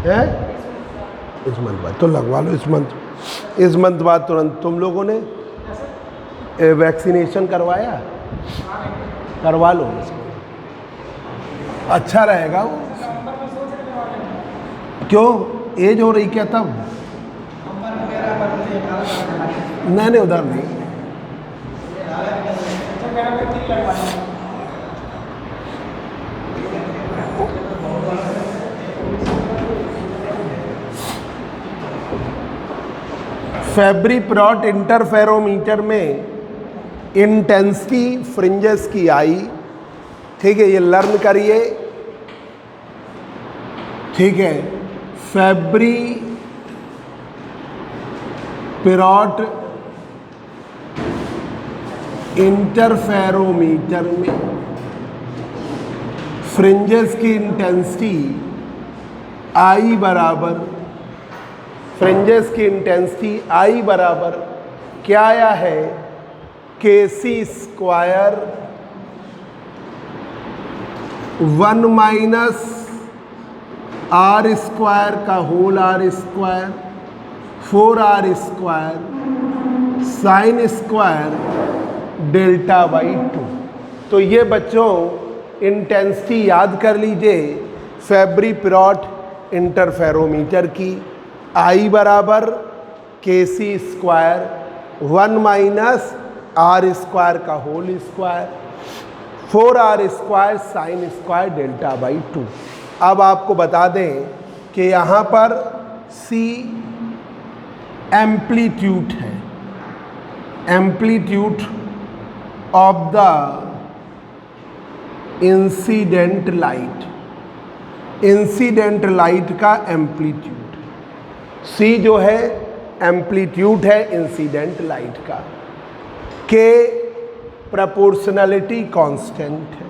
है इस मंथ बाद, तो लगवा लो इस मंथ बाद तुरंत। तुम लोगों ने वैक्सीनेशन करवाया? करवा लो इसको, अच्छा रहेगा वो। क्यों, एज हो रही क्या तब? नहीं उधर नहीं। फेब्री परॉट इंटरफेरोमीटर में इंटेंसिटी फ्रिंजेस की आई, ठीक है, ये लर्न करिए, ठीक है। फेब्री परॉट इंटरफेरोमीटर में फ्रिंजेस की इंटेंसिटी आई बराबर, फ्रिंजेस की इंटेंसिटी आई बराबर क्या आया है, KC square 1 minus R square का whole R square 4R square sine square delta by 2। तो ये बच्चों इंटेंसिटी याद कर लीजिए फेब्री परॉट इंटरफेरोमीटर की, I बराबर KC square 1 minus R square का whole square 4R square sine square delta by 2। अब आपको बता दें कि यहाँ पर C एम्पलीट्यूड है, amplitude of the incident light, incident light का एम्पलीट्यूड। C जो है एम्पलीट्यूड है इंसिडेंट लाइट का। K प्रोपोर्शनलिटी कांस्टेंट है,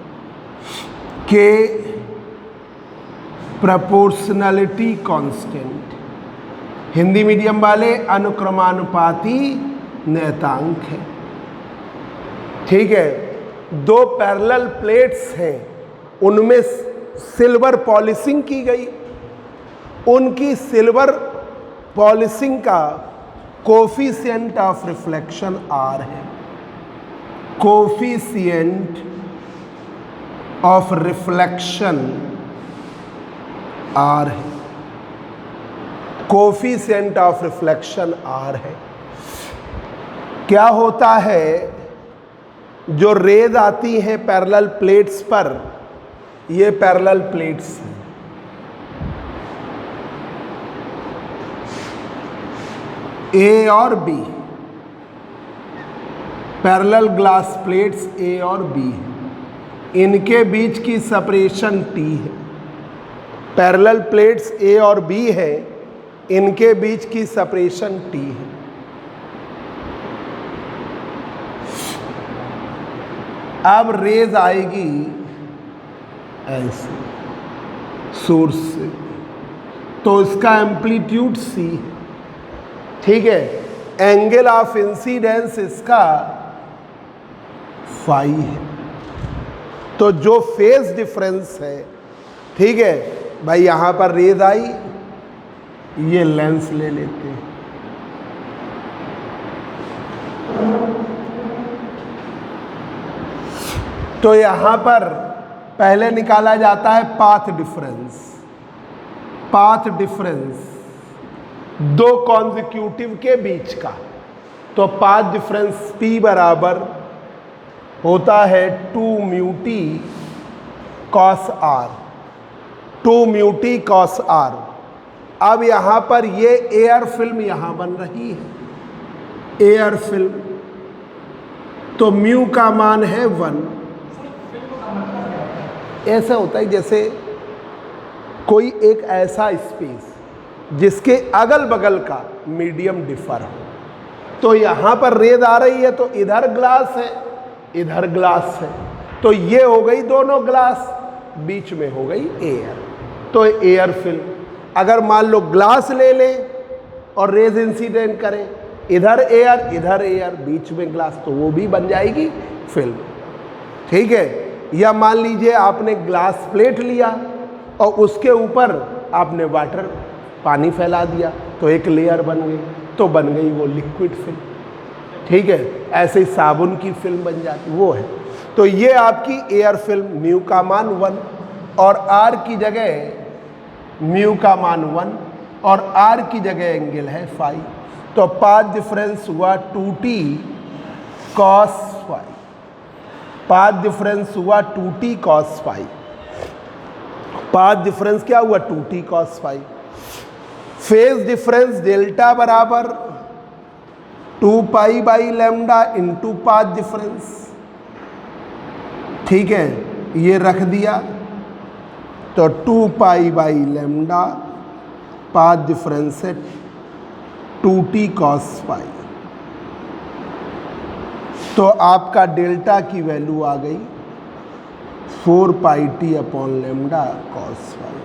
K proportionality constant, Hindi medium वाले अनुक्रमानुपाती नियतांक है, ठीक है। दो पैरेलल प्लेट्स हैं, उनमें सिल्वर पॉलिशिंग की गई, उनकी सिल्वर पॉलिशिंग का कोफिशिएंट ऑफ रिफ्लेक्शन R है, कोफिशिएंट ऑफ रिफ्लेक्शन R है, कोफिशिएंट ऑफ रिफ्लेक्शन R है। क्या होता है, जो रेज आती हैं पैरेलल प्लेट्स पर, ये पैरेलल प्लेट्स हैं, A और B, parallel glass plates A और B हैं, इनके बीच की सेपरेशन T है। पैरेलल प्लेट्स A और B है, इनके बीच की सेपरेशन T है। अब रेज आएगी ऐसे सोर्स से, तो इसका एम्पलीट्यूड C है, ठीक है। एंगल ऑफ इंसिडेंस इसका फाई है। तो जो फेज डिफरेंस है, ठीक है भाई, यहां पर रेज आई, ये लेंस ले लेते हैं, तो यहां पर पहले निकाला जाता है पाथ डिफरेंस। पाथ डिफरेंस दो कॉन्जिक्यूटिव के बीच का, तो पाथ डिफरेंस P बराबर होता है 2 mu T cos R, 2 mu T cos R। अब यहां पर ये एयर फिल्म यहां बन रही है, एयर फिल्म, तो म्यू का मान है 1। ऐसा होता है जैसे कोई एक ऐसा स्पेस जिसके अगल बगल का मीडियम डिफर हो, तो यहां पर रेज आ रही है, तो इधर ग्लास है, इधर ग्लास है, तो ये हो गई दोनों ग्लास, बीच में हो गई एयर, तो एयर फिल्म। अगर मान लो ग्लास ले लें और रेज इंसिडेंट करें, इधर एयर बीच में ग्लास, तो वो भी बन जाएगी फिल्म, ठीक है। या मान लीजिए आपने ग्लास प्लेट लिया और उसके ऊपर आपने वाटर पानी फैला दिया तो एक लेयर बन गई, तो बन गई वो लिक्विड फिल्म। ठीक है, ऐसे ही साबुन की फिल्म बन जाती, वो है। तो ये आपकी एयर फिल्म, म्यू का मान 1 और आर की जगह म्यू का मान 1 और आर की जगह एंगल है 5, तो पाथ डिफरेंस हुआ 2t cos phi। Path difference हुआ 2t cos phi। Path difference क्या हुआ? 2t cos phi। Phase difference delta बराबर 2 pi by lambda into path difference. ठीक है, ये रख दिया तो 2 pi by lambda, path difference है 2t cos phi। तो आपका डेल्टा की वैल्यू आ गई 4 pi t upon lambda cos phi।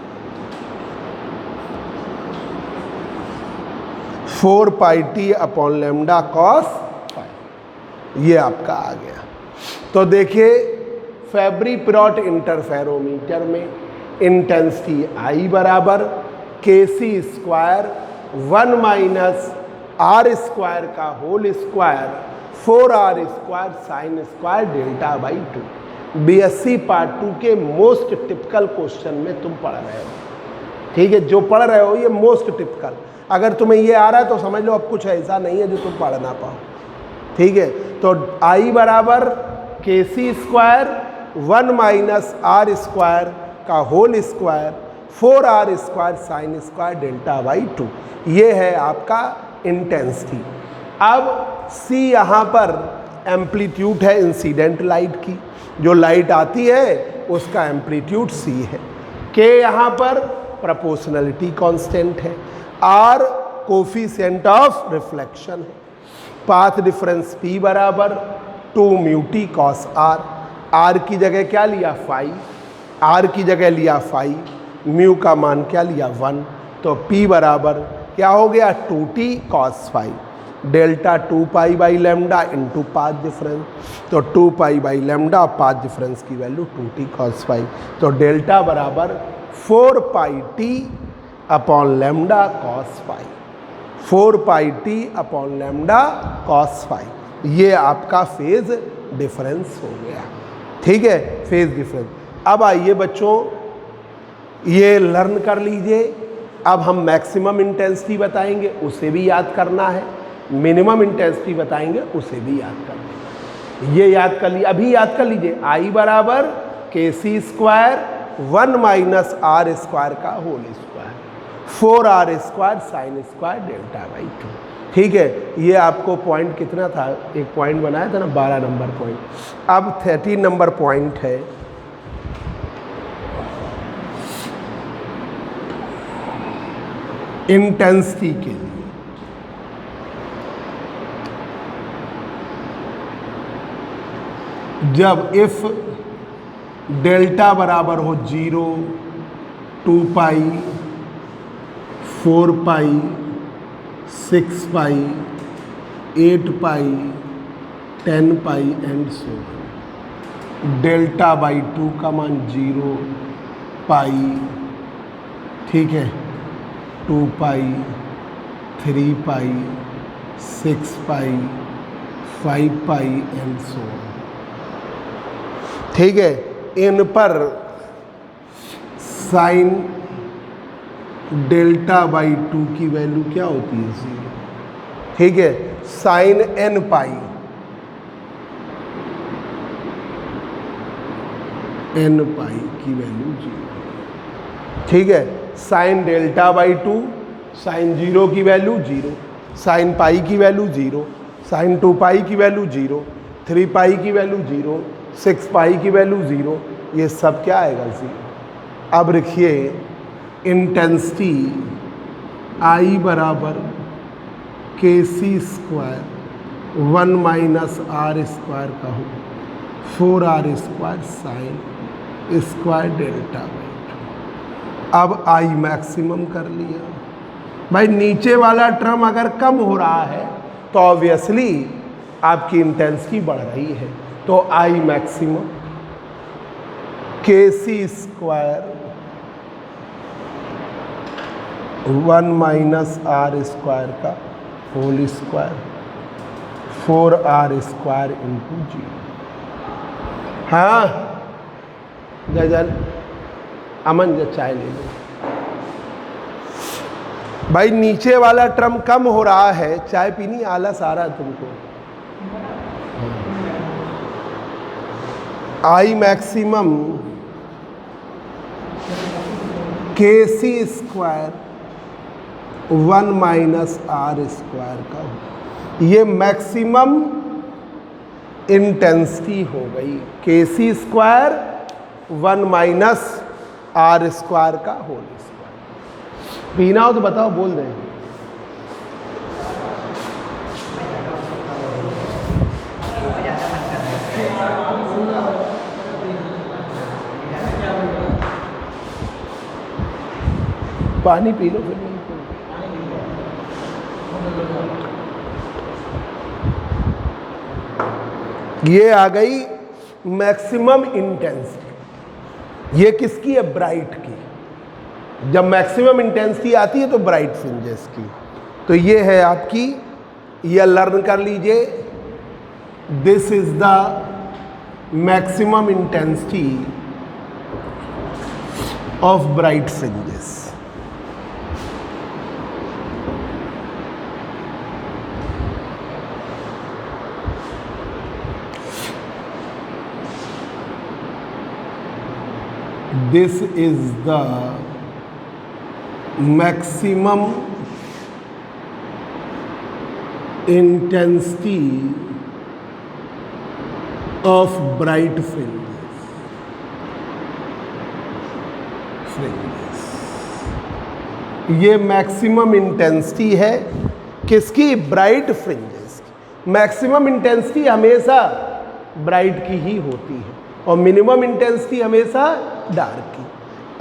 4 pi t upon lambda cos phi, ये आपका आ गया। तो देखिए फेब्री पिरोट इंटरफेरोमीटर में इंटेंसिटी I बराबर kc square 1 minus R square का whole square 4r square sine square delta by 2। BSc part 2 के मोस्ट टिपिकल क्वेश्चन में तुम पढ़ रहे हो। ठीक है, जो पढ़ रहे हो ये मोस्ट टिपिकल। अगर तुम्हें ये आ रहा है तो समझ लो अब कुछ ऐसा नहीं है जो तुम पढ़ ना पाओ। ठीक है, तो I बराबर kc square 1 minus R square का whole square 4r square sine square delta by 2, ये है आपका इंटेंसिटी। अब c यहाँ पर एम्पलीट्यूड है इंसिडेंट लाइट की, जो लाइट आती है उसका एम्पलीट्यूड c है। k यहाँ पर प्रोपोर्शनलिटी कांस्टेंट है, r कोफिशिएंट ऑफ रिफ्लेक्शन है। पाथ डिफरेंस p बराबर 2 mu t cos r। r की जगह क्या लिया? फाई। r की जगह लिया फाई, म्यू का मान क्या लिया? 1, तो p बराबर क्या हो गया? 2t cos phi। Delta 2 pi by lambda into path difference, तो 2 pi by lambda, path difference की वैल्यू 2t cos phi। तो डेल्टा बराबर 4 pi t upon lambda cos phi। 4 pi t upon lambda cos phi, ये आपका phase difference हो गया। ठीक है, फेज डिफरेंस। अब आइए बच्चों ये लर्न कर लीजिए। अब हम मैक्सिमम इंटेंसिटी बताएंगे, उसे भी याद करना है। मिनिमम इंटेंसिटी बताएंगे, उसे भी याद करना है। ये याद कर लीजिए, अभी याद कर लीजिए। I बराबर kc square 1 minus R square का whole square 4r square sine square delta by 2। ठीक है, ये आपको पॉइंट कितना था? एक पॉइंट बनाया था ना, 12 नंबर पॉइंट। अब 13 नंबर पॉइंट है इंटेंसिटी के लिए। जब इफ डेल्टा बराबर हो 0, 2 pi, 4 pi, 6 pi, 8 pi, 10 pi and so on. Delta by 2 का मान 0, पाई, ठीक है, 2 पाई, 3 पाई, 6 पाई, 5 पाई एंड सो ऑन। ठीक है, इन पर साइन डेल्टा बाई 2 की वैल्यू क्या होती है? 0। ठीक है, साइन n पाई, n पाई की वैल्यू 0। ठीक है, साइन डेल्टा बाई 2, साइन 0 की वैल्यू 0, साइन पाई की वैल्यू 0, साइन 2 पाई की वैल्यू 0, 3 पाई की वैल्यू 0, 6 पाई की वैल्यू 0, ये सब क्या आएगा? 0। अब लिखिए इंटेंसिटी I बराबर kc square 1 minus R square का हो 4r square sine square delta by 2। अब I मैक्सिमम कर लिया। भाई नीचे वाला टर्म अगर कम हो रहा है तो ऑब्वियसली आपकी इंटेंसिटी बढ़ रही है, तो I maximum kc square 1 minus R square का whole square 4r square into जी। हाँ गजल अमन जो चाय ले लो भाई। नीचे वाला टर्म कम हो रहा है, चाय पीनी आलस आ रहा है तुमको। आई मैक्सिमम के C square 1 minus R square का, ये मैक्सिमम इंटेंसिटी हो गई। के C square 1 minus R square का होल स्क्वायर। पीना हो तो बताओ, बोल दें। पानी पी लो फिर। नहीं ये आ गई मैक्सिमम इंटेंसिटी। ये किसकी है? ब्राइट की। जब मैक्सिमम इंटेंसिटी आती है तो ब्राइट फ्रिंजेस की। तो ये है आपकी, ये लर्न कर लीजिए। This is the maximum intensity of bright fringes. This is the maximum intensity of bright fringes. ये मैक्सिमम इंटेंसिटी है किसकी? ब्राइट फ्रिंजेस की। मैक्सिमम इंटेंसिटी हमेशा ब्राइट की ही होती है और मिनिमम इंटेंसिटी हमेशा डार्क की।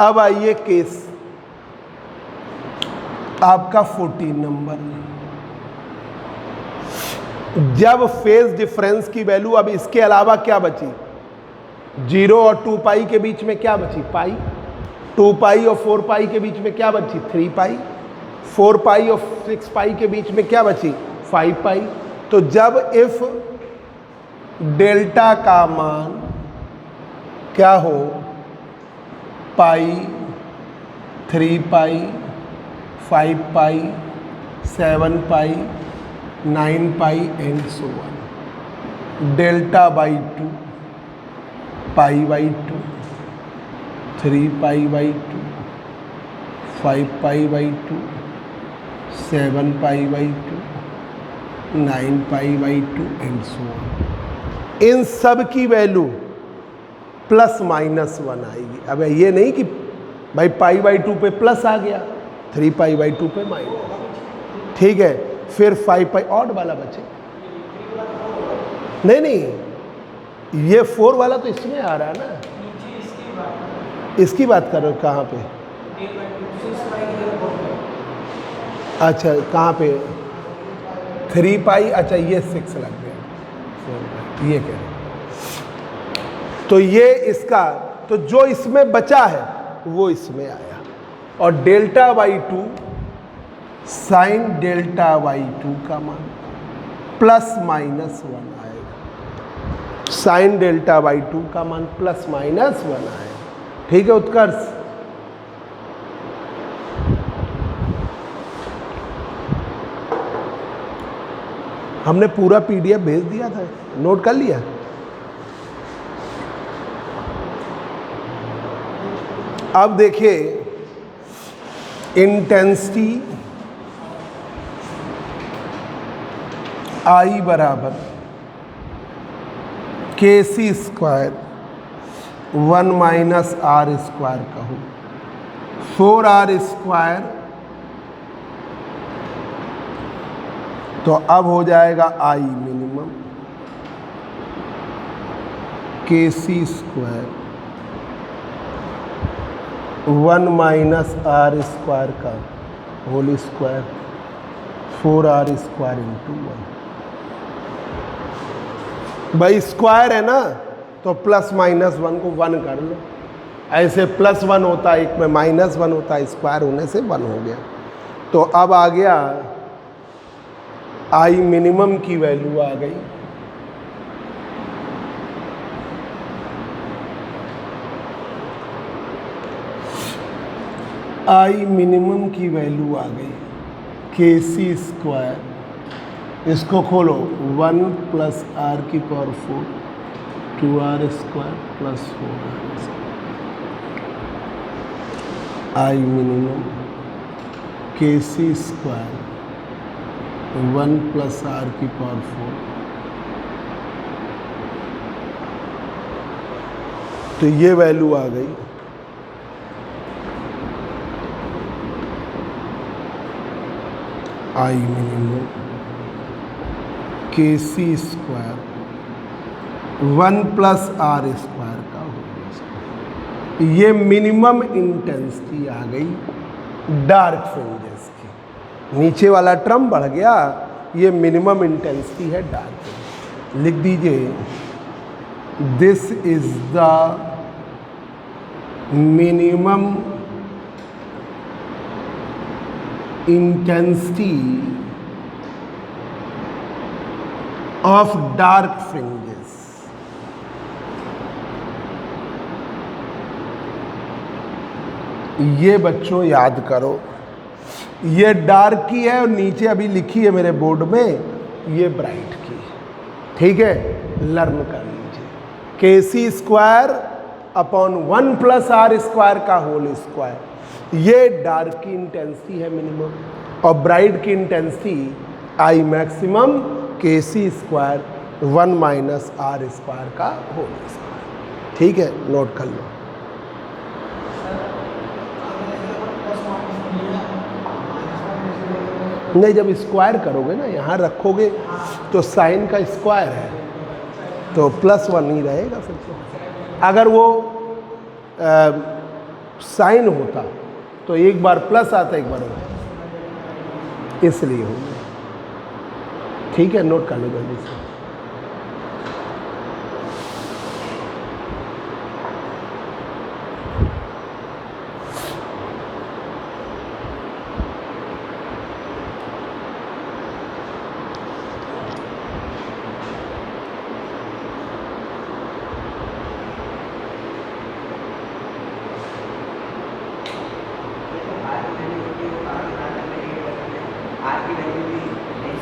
अब आइए केस आपका 14 नंबर। जब फेज डिफरेंस की वैल्यू, अब इसके अलावा क्या बची? 0 और 2 पाई के बीच में क्या बची? पाई। 2 पाई और 4 पाई के बीच में क्या बची? 3 पाई। 4 पाई और 6 पाई के बीच में क्या बची? 5 पाई। तो जब इफ डेल्टा का मान क्या हो? Pi, 3 pi, 5 pi, 7 pi, 9 pi and so on. Delta by 2, pi by 2, 3 pi by 2, 5 pi by 2, 7 pi by 2, 9 pi by 2 and so on. इन सब की वैल्यू प्लस माइनस 1 आएगी। अब ये नहीं कि भाई पाई बाई 2 पे प्लस आ गया, 3 पाई बाई 2 पे माइनस। ठीक है, फिर 5 पाई ऑड वाला बचे। नहीं, ये 4 वाला तो इसमें आ रहा है ना। इसकी बात कर रहे हो? कहाँ पे? अच्छा, कहाँ पे? 3 पाई। अच्छा, ये 6 लग गया। ये कह रहे तो ये इसका, तो जो इसमें बचा है वो इसमें आया। और delta by 2 sine delta by 2 का मान प्लस माइनस 1 आएगा। साइन डेल्टा बाई 2 का मान प्लस माइनस 1 आएगा। ठीक है उत्कर्ष? हमने पूरा पीडीएफ भेज दिया था, नोट कर लिया? अब देखिए, इंटेंसिटी आई बराबर के C square 1 minus R square का हो 4r स्क्वायर। तो अब हो जाएगा I minimum K C square 1 minus R square का whole square 4r square into 1। भाई स्क्वायर है ना, तो प्लस माइनस 1 को 1 कर लो। ऐसे प्लस 1 होता है, एक में माइनस 1 होता है, स्क्वायर होने से 1 हो गया। तो अब आ गया आई मिनिमम की वैल्यू आ गई, आई मिनिमम की वैल्यू आ गई KC स्क्वायर, इसको खोलो 1 प्लस आर की power 4 2r square plus 4r, I minimum KC square 1 plus R की पावर 4, तो ये वैल्यू आ गई। I minimum KC square 1 plus R square का होल स्क्वायर, ये मिनिमम इंटेंसिटी आ गई डार्क फ्रिंजेस की। नीचे वाला टर्म बढ़ गया, ये मिनिमम इंटेंसिटी है डार्क फ्रिंज। लिख दीजिए this is the minimum intensity of dark fringes. ये बच्चों याद करो, ये डार्क की है और नीचे अभी लिखी है मेरे बोर्ड में ये ब्राइट की, ठीक है, लर्न कर लीजिए। KC square upon 1 plus R square का होल स्क्वायर, ये डार्क की इंटेंसिटी है मिनिमम, और ब्राइट की intensity I maximum KC square 1 minus R square का होल स्क्वायर, ठीक है, नोट कर लो। नहीं, जब स्क्वायर करोगे ना, यहाँ रखोगे तो साइन का स्क्वायर है तो +1 ही रहेगा फिर तो। अगर वो साइन होता तो एक बार प्लस आता, एक बार होता, इसलिए हो गया, ठीक है, नोट कर लो जल्दी से।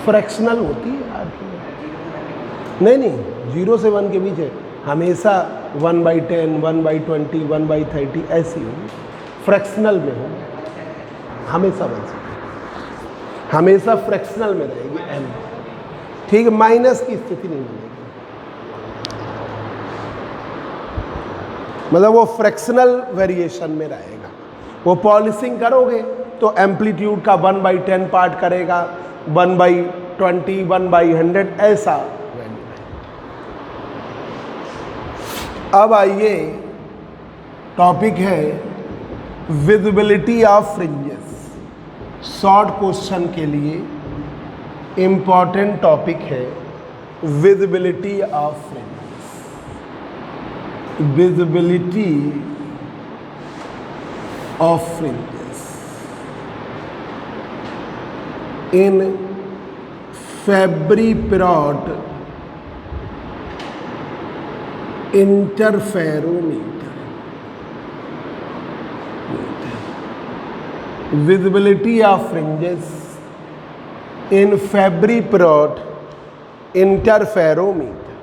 फ्रैक्शनल होती है आर की, नहीं 0 से 1 के बीच है, हमेशा 1/10 1/20 1/30 ऐसी होगी, फ्रैक्शनल में होगी, हमेशा बन सकती, हमेशा फ्रैक्शनल में रहेगी m, ठीक है, माइनस की स्थिति नहीं बनेगी, मतलब वो फ्रैक्शनल वेरिएशन में रहेगा। वो पॉलिशिंग करोगे तो एम्पलीट्यूड का 1/10 पार्ट करेगा, 1/20 1/100 ऐसा वैल्यू है। अब आइए, टॉपिक है visibility of fringes. Short question के लिए इंपॉर्टेंट टॉपिक है visibility of fringes. Visibility of fringes in Fabry-Perot interferometer. Visibility of fringes in Fabry-Perot interferometer.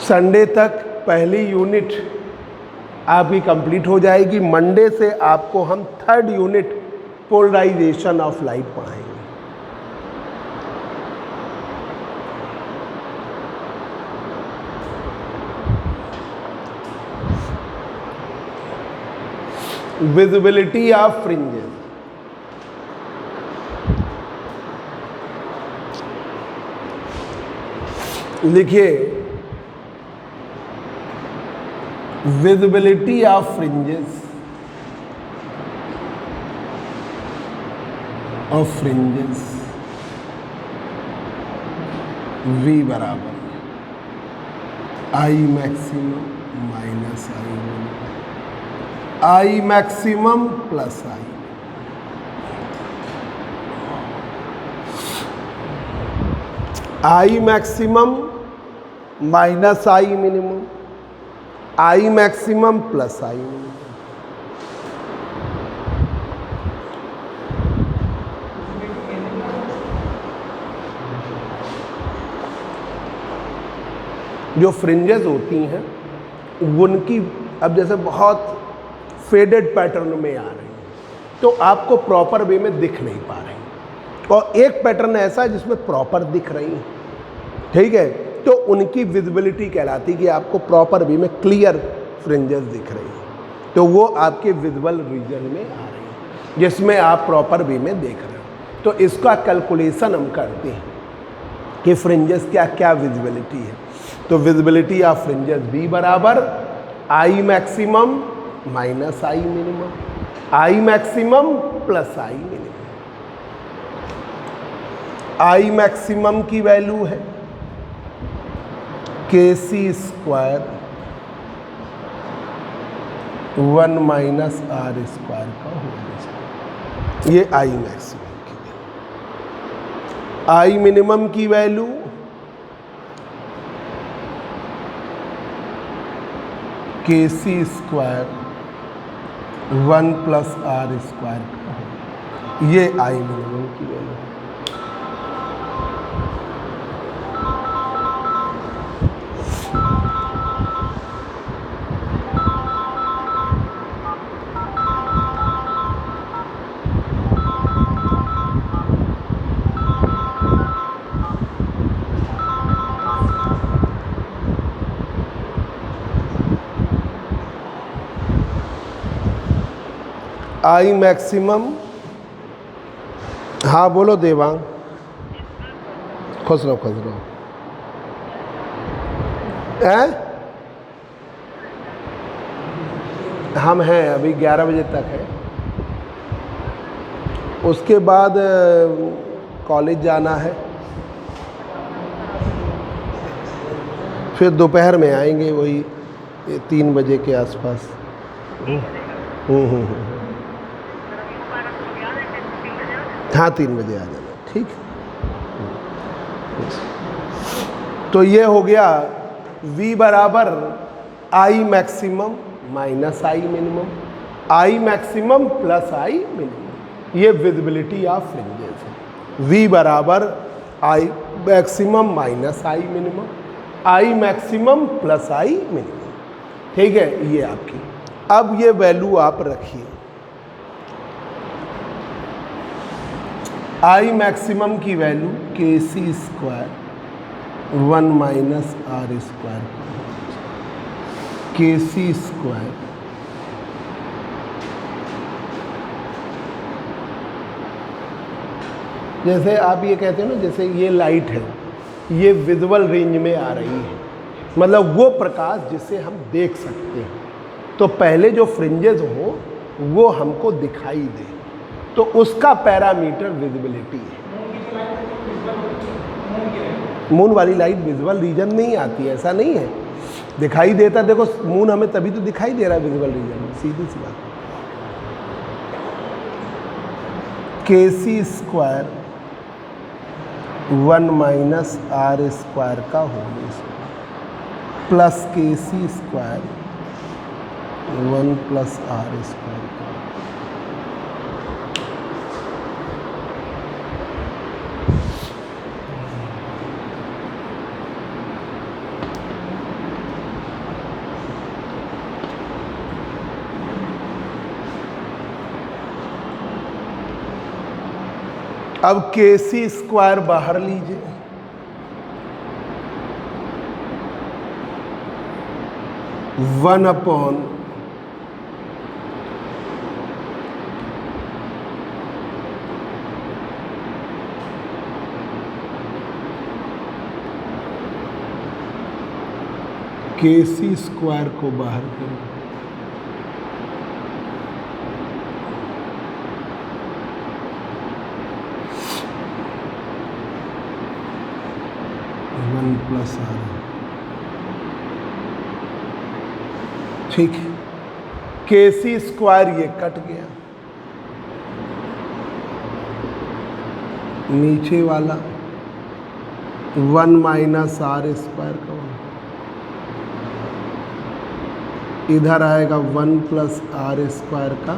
Sunday तक पहली यूनिट आपकी कंप्लीट हो जाएगी। मंडे से आपको हम 3rd unit polarization of light पढ़ाएंगे। विजिबिलिटी ऑफ फ्रिंजेस, लिखिए विजिबिलिटी ऑफ फ्रिंजेस V बराबर I maximum minus I maximum plus I। I maximum minus I minimum, I maximum plus I minimum. जो फ्रिंजेस होती हैं उनकी अब जैसे बहुत फेडेड पैटर्न में आ रही हैं तो आपको प्रॉपर वे में दिख नहीं पा रही, और एक पैटर्न ऐसा है जिसमें प्रॉपर दिख रही हैं, ठीक है, तो उनकी विजिबिलिटी कहलाती कि आपको प्रॉपर वे में क्लियर फ्रिंजेस दिख रही हैं, तो वो आपके विजिबल रीजन में आ रही हैं जिसमें आप प्रॉपर वे में देख रहे हो। तो इसका कैलकुलेशन हम करते हैं कि फ्रिंजेस क्या क्या विजिबिलिटी है। तो विजिबिलिटी ऑफ फ्रिंजेस बी बराबर आई maximum minus I minimum, I maximum plus I minimum. I maximum की वैल्यू है के C square 1 minus R square का होल, ये आई मैक्सिमम की वैल्यू। आई मिनिमम की वैल्यू के C square 1 plus R square का होल, ये आई मिनिमम की वैल्यू। आई मैक्सिमम, हाँ बोलो देवांग, खुश रहो खुश रहो। हम हैं अभी 11 बजे तक है, उसके बाद कॉलेज जाना है, फिर दोपहर में आएंगे वही 3 बजे के आसपास। हाँ 3 बजे आ जाना, ठीक है। तो ये हो गया V बराबर आई maximum minus I minimum, I maximum plus I minimum, ये विजिबिलिटी ऑफ फ्रिंजेस है। V बराबर आई maximum minus I minimum, I maximum plus I minimum, ठीक है, ये आपकी। अब ये वैल्यू आप रखिए, आई मैक्सिमम की वैल्यू के C square 1 minus R square, के सी स्क्वायर जैसे आप ये कहते हो ना, जैसे ये लाइट है, ये विजुअल रेंज में आ रही है, मतलब वो प्रकाश जिसे हम देख सकते हैं, तो पहले जो फ्रिंजेस हो वो हमको दिखाई दे, तो उसका पैरामीटर विजिबिलिटी है। मून वाली लाइट विजुअल रीजन नहीं आती है, ऐसा नहीं है, दिखाई देता, देखो मून हमें तभी तो दिखाई दे रहा है विजुअल रीजन में, सीधी सी बात। के C square 1 minus R square का होल स्क्वायर प्लस के C square 1 plus R square का। अब के सी स्क्वायर बाहर लीजिए, वन अपॉन के सी स्क्वायर को बाहर करो, प्लस आर, ठीक है। के सी स्क्वायर ये कट गया, नीचे वाला 1 माइनस आर स्क्वायर का 1, इधर आएगा 1 प्लस आर स्क्वायर का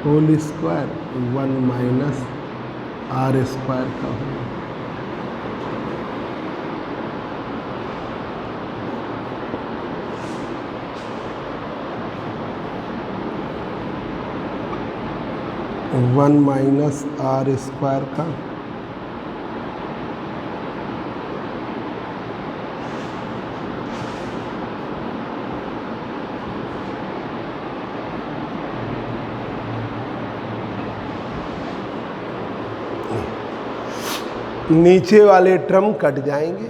whole square, 1 minus R square का whole. One minus R square का नीचे वाले टर्म कट जाएंगे।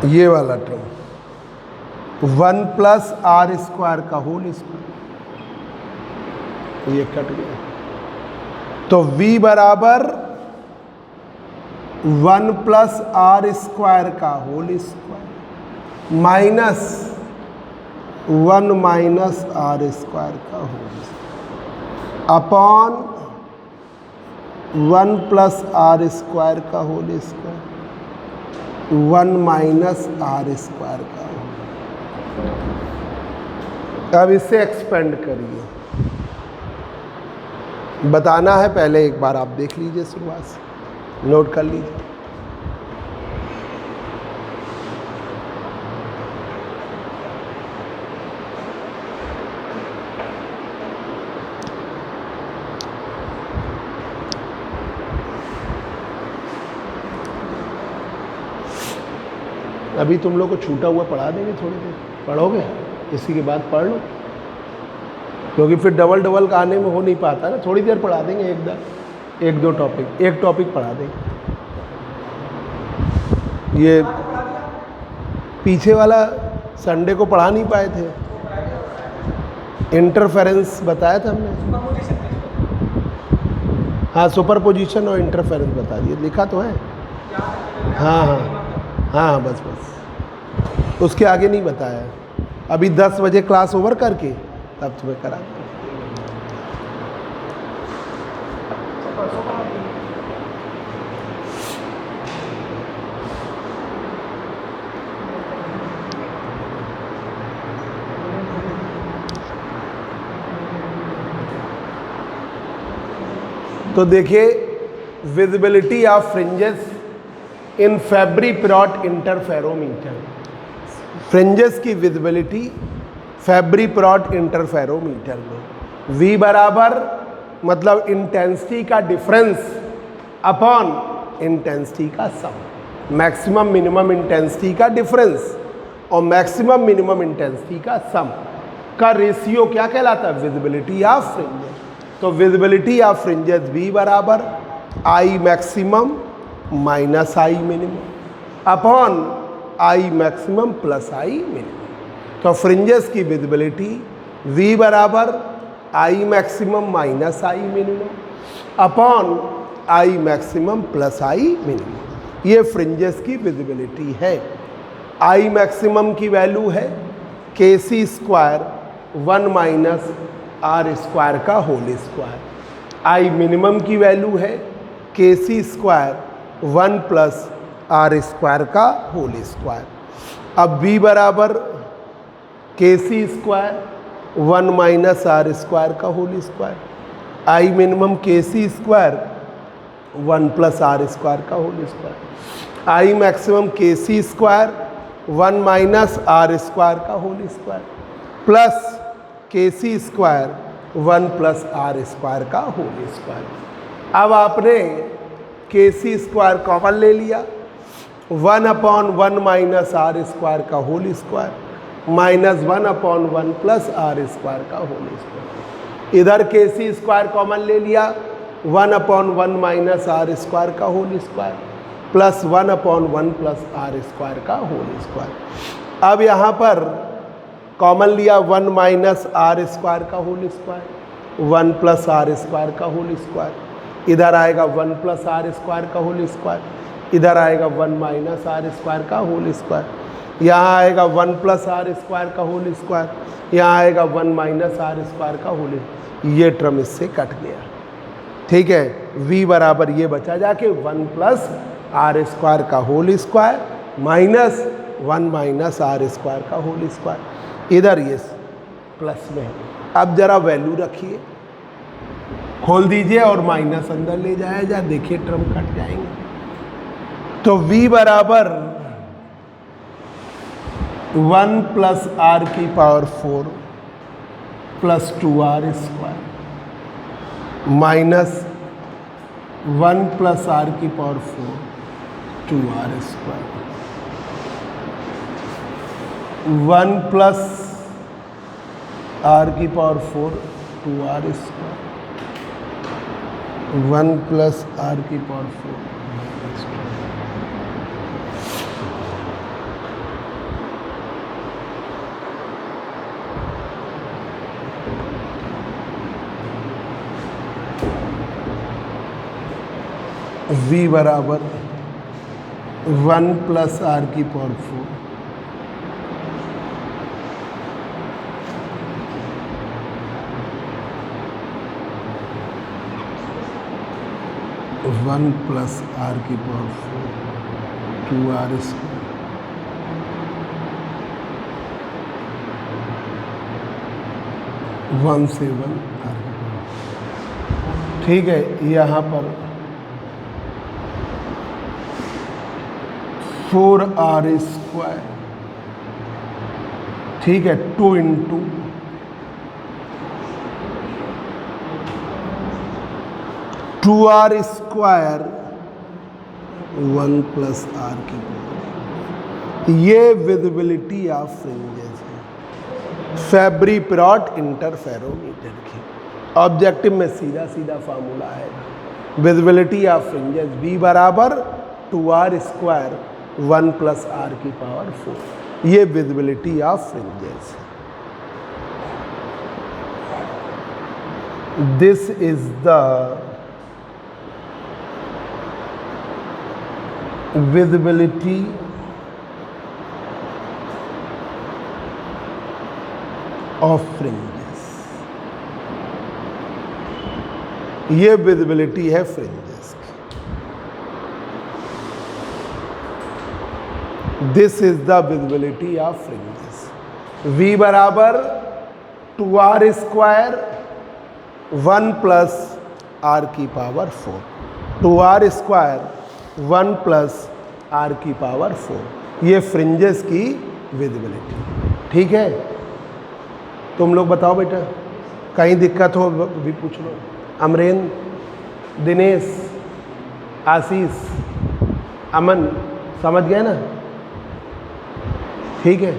ये वाला टर्म 1 प्लस आर स्क्वायर का होल स्क्वायर, ये कट गया। तो v बराबर 1 प्लस आर स्क्वायर का whole square minus 1 minus R square का whole square upon 1 plus R square का whole square 1 minus R square का। अब इसे एक्सपेंड करिए, बताना है पहले एक बार आप देख लीजिए, शुरुआत से नोट कर लीजिए। अभी तुम लोग को छूटा हुआ पढ़ा देंगे, थोड़ी देर पढ़ोगे, इसी के बाद पढ़ लो, क्योंकि फिर डबल डबल का आने में हो नहीं पाता ना। थोड़ी देर पढ़ा देंगे, एक दो टॉपिक, एक टॉपिक पढ़ा देंगे। ये पीछे वाला संडे को पढ़ा नहीं पाए थे, इंटरफेरेंस बताया था हमने। हाँ, सुपर पोजीशन और इंटरफेरेंस बता दिए, लिखा तो है। हाँ हाँ हाँ, बस उसके आगे नहीं बताया। अभी 10 बजे क्लास ओवर करके तब तुम्हें करा। तो देखिए, visibility of fringes in Fabry Perot interferometer. Fringes की विजिबिलिटी फेब्री-पिरोट इंटरफेरोमीटर में V बराबर मतलब इंटेंसिटी का डिफरेंस अपॉन इंटेंसिटी का सम, मैक्सिमम मिनिमम इंटेंसिटी का डिफरेंस और मैक्सिमम मिनिमम इंटेंसिटी का सम का रेशियो क्या कहलाता है? Visibility of fringes. तो विजिबिलिटी ऑफ फ्रिंजेस V बराबर I maximum minus I minimum upon I maximum plus I minimum. तो फ्रिंजेस की विजिबिलिटी V बराबर I maximum minus I minimum upon I maximum plus I minimum. ये fringes की visibility है। I maximum की value है KC square 1 minus R square का whole square. I minimum की वैल्यू है KC square 1 plus R square का whole square. अब V बराबर KC square 1 minus R square का whole square, I minimum KC square 1 plus R square का whole square, I maximum KC square 1 minus R square का whole square plus KC square 1 plus R square का whole square. अब आपने KC square common ले लिया, 1 upon 1 minus R square का whole square minus 1 upon 1 plus R square का whole square. इधर KC square common ले लिया, 1 अपॉन 1 माइनस R स्क्वायर का whole square plus 1 upon 1 plus R square का होल स्क्वायर। अब यहाँ पर कॉमन लिया 1 माइनस R स्क्वायर का whole square 1 plus R square का होल स्क्वायर, इधर आएगा 1 प्लस R स्क्वायर का होल स्क्वायर इधर आएगा 1 माइनस आर स्क्वायर का होल स्क्वायर, यहाँ आएगा 1 प्लस आर स्क्वायर का होल स्क्वायर, यहाँ आएगा 1 माइनस आर स्क्वायर का होल, ये टर्म इससे कट गया। ठीक है, v बराबर ये बचा जाके 1 प्लस आर स्क्वायर का whole square minus 1 minus R square का होल स्क्वायर, इधर ये प्लस में है। अब जरा वैल्यू रखिए, खोल दीजिए और माइनस अंदर ले जाया जाए, देखिए टर्म कट जाएंगे। तो v बराबर 1 प्लस आर की पावर 4 प्लस 2r square minus 1 plus R की power 4 2r square, 1 plus R की power 4 2r square, 1 plus R की पावर 4 v बराबर 1 प्लस आर की पावर 4 1 प्लस आर की पावर 4 2r स्क्वायर, 1 से 1 आर की पावर। ठीक है, यहाँ पर 4r स्क्वायर, ठीक है, 2 into 2r square 1 plus R की पावर। ये विजिबिलिटी ऑफ फ्रिंजेस है फेब्री पिरॉट इंटरफेरोमीटर की। ऑब्जेक्टिव में सीधा सीधा फार्मूला है, विजिबिलिटी ऑफ फ्रिंजेस v बराबर 2r स्क्वायर 1 प्लस आर की पावर 4, ये विजिबिलिटी ऑफ फ्रिंजेस है। This is the visibility of fringes, ये विजिबिलिटी है फ्रिंजेस की। This is the visibility of fringes. v बराबर 2r स्क्वायर 1 प्लस आर की power 4, 2r square 1 plus R की power 4, ये फ्रिंजेस की विजिबिलिटी। ठीक है, तुम लोग बताओ बेटा, कहीं दिक्कत हो भी पूछ लो। अमरेन, दिनेश, आशीष, अमन, समझ गए ना? ठीक है,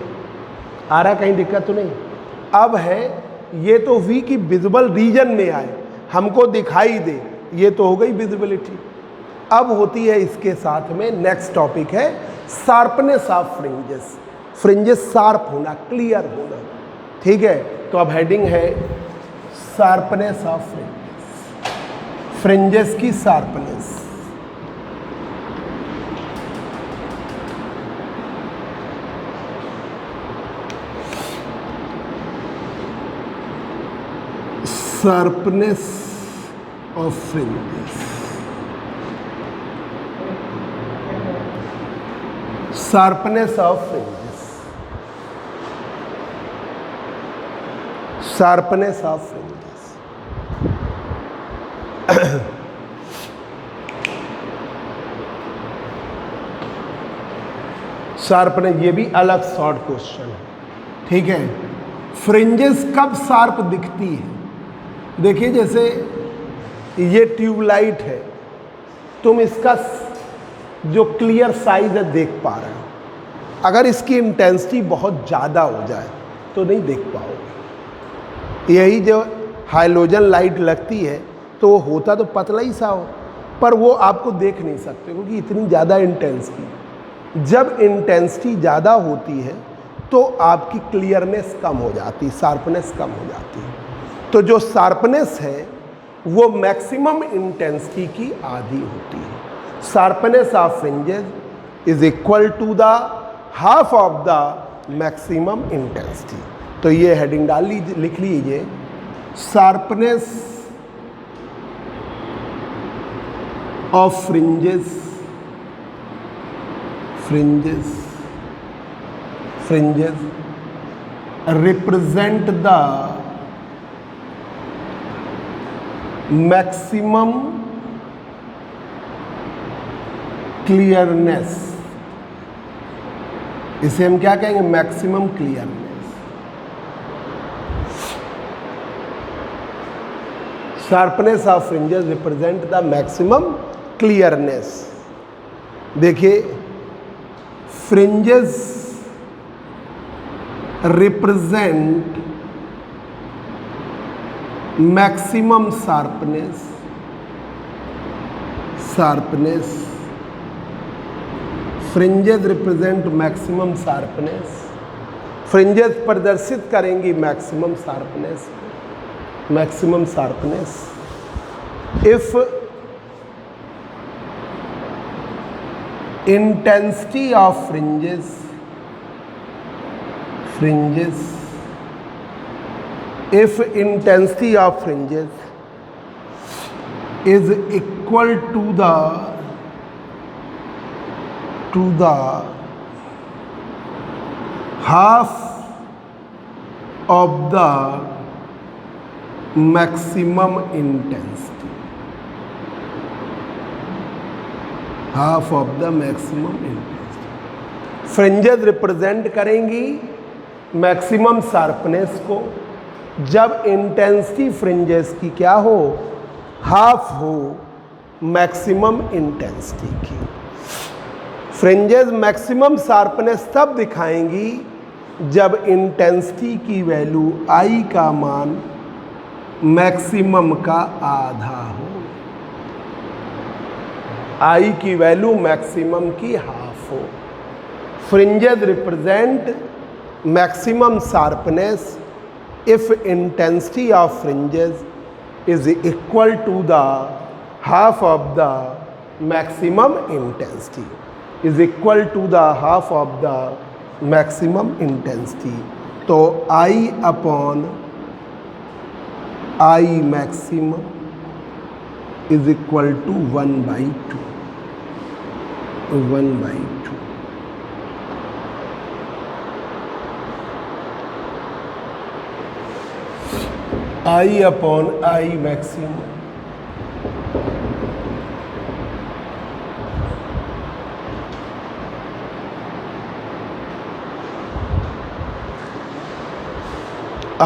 आ रहा, कहीं दिक्कत तो नहीं? अब है, ये तो v की विजिबल रीजन में आए, हमको दिखाई दे, ये तो हो गई विजिबिलिटी। अब होती है इसके साथ में नेक्स्ट टॉपिक है sharpness of fringes, fringes sharp होना, क्लियर होना। ठीक है, तो अब हेडिंग है शार्पनेस ऑफ फ्रिंजेस, फ्रिंजेस की sharpness. Sharpness of fringes, sharpness of fringes, sharpness of fringes. Sharpness, ये भी अलग शॉर्ट क्वेश्चन है। ठीक है, फ्रिंजेस कब शार्प दिखती है? देखिए, जैसे ये ट्यूबलाइट है, तुम इसका जो क्लियर साइज है देख पा रहे हो। अगर इसकी इंटेंसिटी बहुत ज़्यादा हो जाए तो नहीं देख पाओगे। यही जो हाइलोजन लाइट लगती है तो वो होता तो पतला ही सा हो, पर वो आपको देख नहीं सकते क्योंकि इतनी ज़्यादा इंटेंसिटी। जब इंटेंसिटी ज़्यादा होती है तो आपकी क्लियरनेस कम हो जाती है, शार्पनेस कम हो जाती है। तो जो शार्पनेस है वो मैक्सिमम इंटेंसिटी की आधी होती है। Sharpness of fringes is equal to the half of the maximum intensity. तो ये हेडिंग डाल लीजिए, लिख लीजिए, sharpness of fringes represent the maximum clearness। इसे हम क्या कहेंगे? Maximum clearness. Sharpness of fringes represent the maximum clearness. देखिए, fringes represent maximum sharpness fringes represent maximum sharpness। Fringes प्रदर्शित करेंगी maximum sharpness. If intensity of fringes if intensity of fringes is equal to the half of the maximum intensity, half of the maximum intensity. Fringes represent करेंगी maximum sharpness को जब intensity fringes की क्या हो? Half हो maximum intensity की। Fringes maximum sharpness तब दिखाएंगी जब इंटेंसिटी की वैल्यू आई का मान मैक्सिमम का आधा हो। आई की वैल्यू मैक्सिमम की हाफ हो। Fringes represent maximum sharpness if intensity of fringes is equal to the half of the maximum intensity, is equal to the half of the maximum intensity। तो I upon I maximum is equal to 1/2। I upon I maximum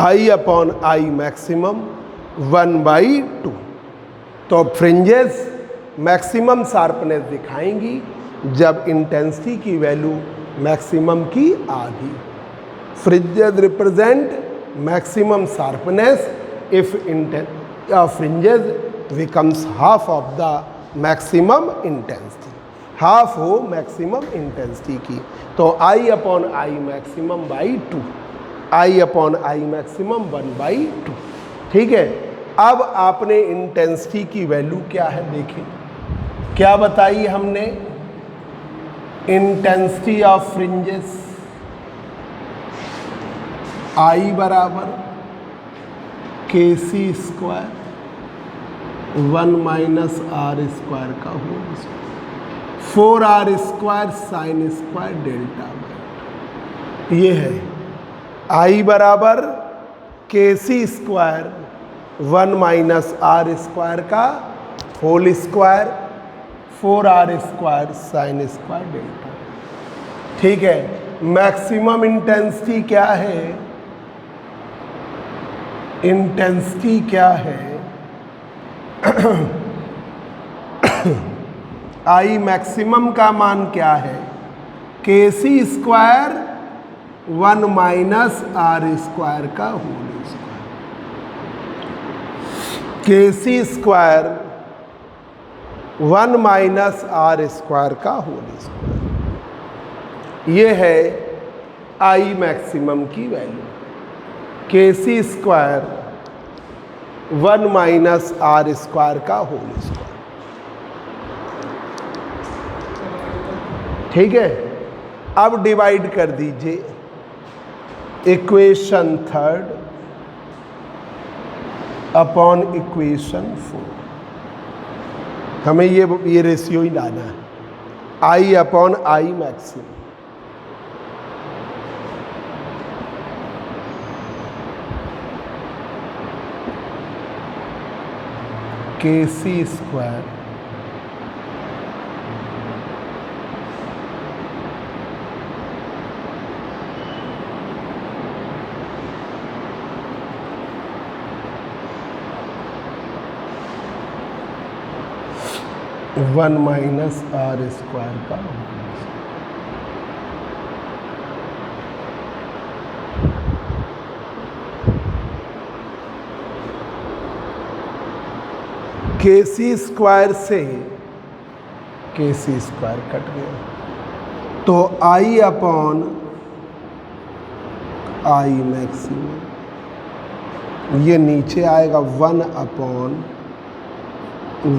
I upon I maximum 1/2। तो fringes maximum sharpness दिखाएंगी जब intensity की value maximum की आधी। Fringes represent maximum sharpness if fringes becomes half of the maximum intensity, half हो maximum intensity की। तो I upon I maximum by 2, I upon I maximum 1/2। ठीक है, अब आपने इंटेंसिटी की वैल्यू क्या है देखिए, क्या बताई हमने? इंटेंसिटी ऑफ फ्रिंजेस I बराबर KC square 1 minus R square का whole square 4R square sine square delta by. ये है I बराबर KC square 1 minus R square का whole square 4R square sine square delta. ठीक है, मैक्सिमम इंटेंसिटी क्या है? इंटेंसिटी क्या है? आई मैक्सिमम का मान क्या है? KC square 1 minus R square का whole square. KC square 1 minus R square का होल स्क्वायर। ये है आई मैक्सिमम की value. KC square 1 minus R square का होल स्क्वायर। ठीक है, अब डिवाइड कर दीजिए इक्वेशन थर्ड अपॉन इक्वेशन 4। हमें ये रेशियो ही लाना है, I upon I maximum. KC square one minus R square का KC स्क्वायर से KC स्क्वायर कट गया, तो I अपॉन आई मैक्सिमम, ये नीचे आएगा 1 अपॉन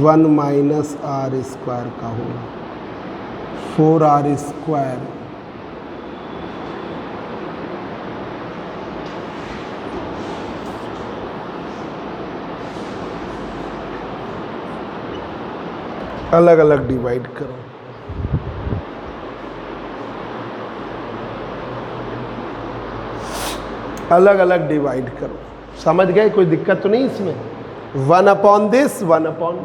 1 माइनस आर स्क्वायर का होल 4r स्क्वायर अलग अलग डिवाइड करो। अलग अलग डिवाइड करो, समझ गए? कोई दिक्कत तो नहीं इसमें? 1 अपॉन दिस 1 अपॉन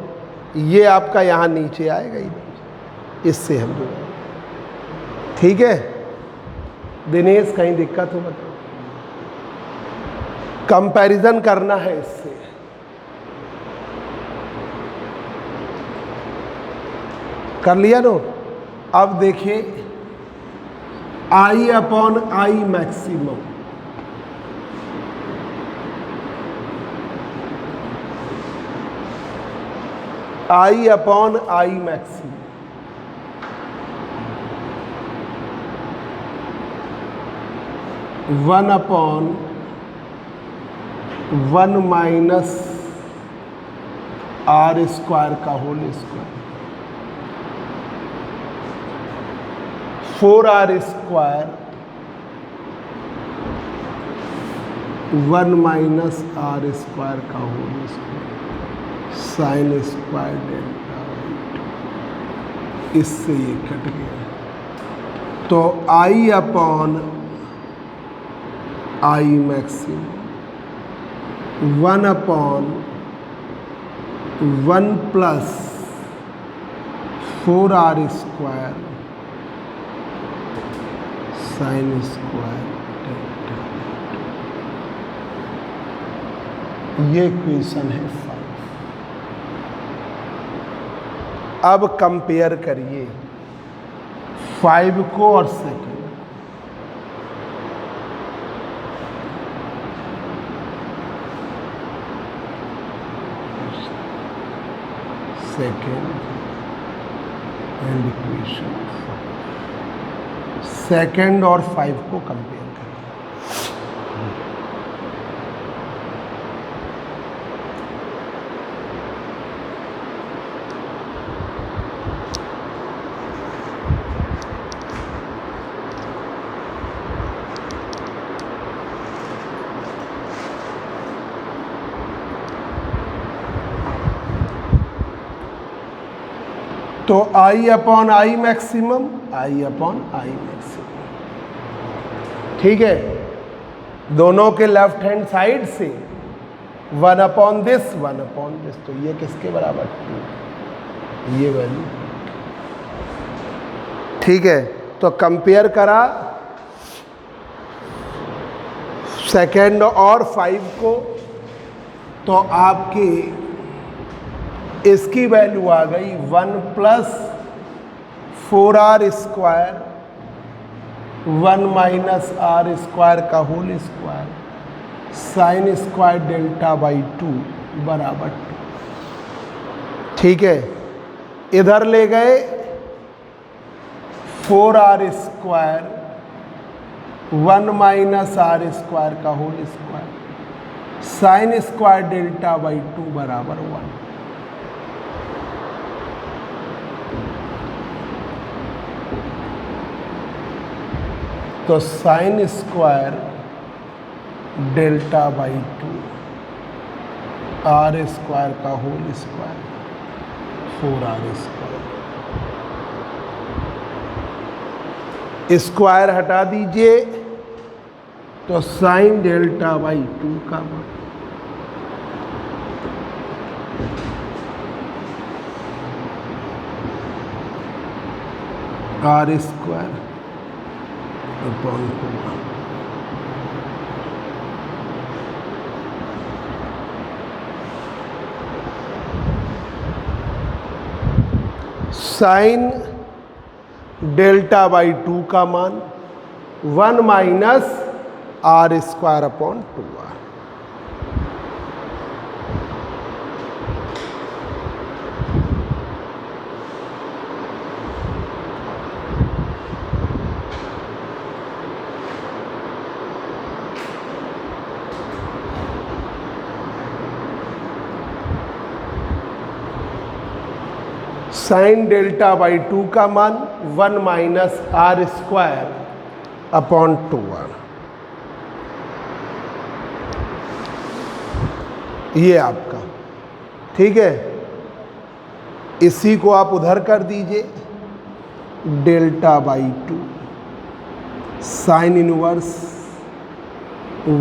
ये आपका यहाँ नीचे आएगा ही, इससे हम जो, ठीक है दिनेश, कहीं दिक्कत हो बताओ? कंपैरिजन करना है इससे। कर लिया नो? अब देखिए I upon I maximum, I upon I maximum, one upon 1 minus R square का whole square 4r square 1 minus R square का whole square sine square delta, इससे ये कट गया, तो I upon I maximum 1 upon 1 plus 4r square sine square delta, ये equation है 5। अब compare करिए 5 को और सेकंड, एंड इक्वेशन सेकंड और 5 को कंपेयर करें। तो I upon I maximum, I upon I maximum, ठीक है। दोनों के लेफ्ट हैंड साइड से 1 अपॉन दिस 1 अपॉन दिस, तो ये किसके बराबर? 2, ये वैल्यू, ठीक है। तो कंपेयर करा सेकेंड और 5 को, तो आपकी इसकी वैल्यू आ गई 1 plus 4r square 1 minus R square का whole square sine square delta by 2 बराबर 2, ठीक है। इधर ले गए 4r square 1 minus R square का whole square sine square delta by 2 बराबर 1। तो sine square delta by 2 R square का होल स्क्वायर 4r स्क्वायर हटा दीजिए तो साइन डेल्टा बाई 2 का मान R square upon 2 sine delta by 2 का मान 1 minus R square upon 2r। Sine delta by 2 का मान 1 minus R square upon 2r। ये आपका ठीक है। इसी को आप उधर कर दीजिए delta by 2 sine inverse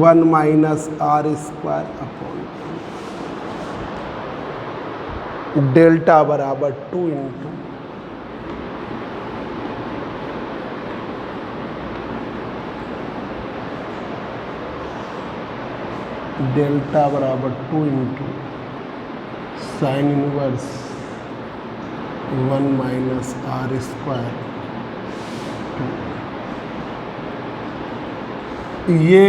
1 minus R square upon delta बराबर 2 इंटू डेल्टा बराबर 2 into sine inverse 1 minus R square 2। ये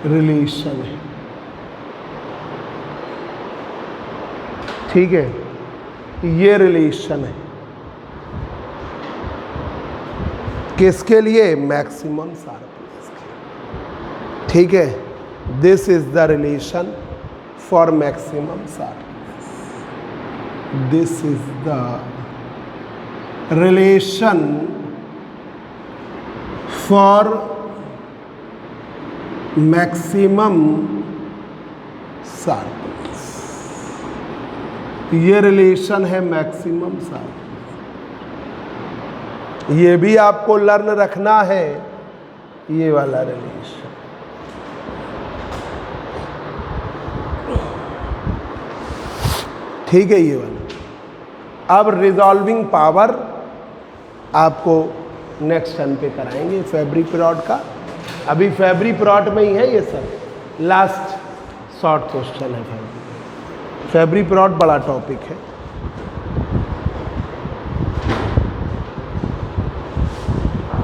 रिलेशन है, ठीक है। ये रिलेशन है किसके लिए? मैक्सिमम शार्पनेस के, ठीक है। This is the relation for maximum sharpness. This is the relation for maximum sharpness. ये रिलेशन है मैक्सिमम शार्पनेस। ये भी आपको लर्न रखना है, ये वाला रिलेशन। ठीक है ये वाला। अब रिजॉल्विंग पावर आपको नेक्स्ट टर्न पे कराएंगे फेब्री पीरियड का। अभी फेब्री पीरियड में ही है ये सब, लास्ट शॉर्ट क्वेश्चन है। फेब्री पीरियड बड़ा टॉपिक है।